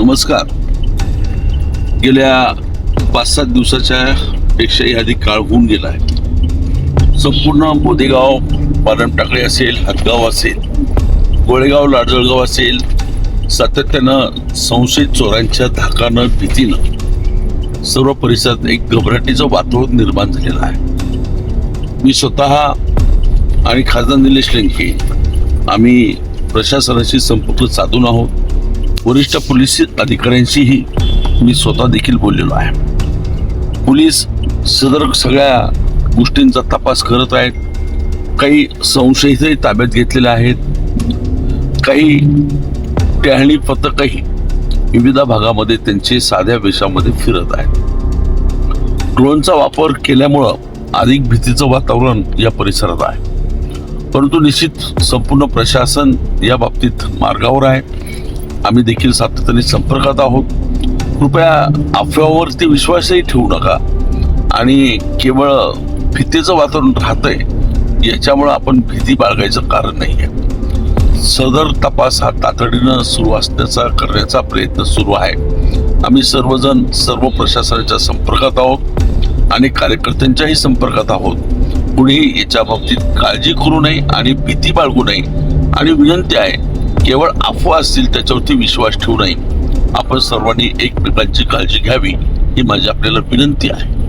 नमस्कार. गेल्या 5-7 दिवसाच्या पेक्षाही अधिक काळ होऊन गेला आहे. संपूर्ण बोदेगाव, पारमटाकळी असेल, हदगाव असेल, गोळेगाव, लाडजळगाव असेल, सातत्यानं संशयित चोरांच्या धाकानं, भीतीनं सर्व परिसरात एक घबराटीचं वातावरण निर्माण झालेलं आहे. मी स्वतः आणि खासदार निलेश लंके आम्ही प्रशासनाशी संपर्क साधून आहोत. वरिष्ठ पोलीस अधिकाऱ्यांशीही मी स्वतः देखील बोललेलो आहे. पोलीस सदर सगळ्या गोष्टींचा तपास करत आहेत. काही संशयितही ताब्यात घेतलेले आहेत. काही टहळणी पथकही विविध भागामध्ये त्यांचे साध्या वेशामध्ये फिरत आहेत. ड्रोनचा वापर केल्यामुळं अधिक भीतीचं वातावरण या परिसरात आहे. परंतु निश्चित संपूर्ण प्रशासन या बाबतीत मार्गावर आहे. आम्ही देखील सातत्याने संपर्कात आहोत. कृपया अफवावरती विश्वासही ठेवू नका आणि केवळ भीतीचं वातावरण राहतंय याच्यामुळे आपण भीती बाळगायचं कारण नाही आहे. सदर तपास हा तातडीनं सुरू असण्याचा करण्याचा प्रयत्न सुरू आहे. आम्ही सर्वजण सर्व प्रशासनाच्या संपर्कात आहोत आणि कार्यकर्त्यांच्याही संपर्कात आहोत. कुणीही याच्या बाबतीत काळजी करू नये आणि भीती बाळगू नये. आणि विनंती आहे, केवळ अफवा असतील त्याच्यावरती विश्वास ठेवू नये. आपण सर्वांनी एकमेकांची काळजी घ्यावी ही माझी आपल्याला विनंती आहे.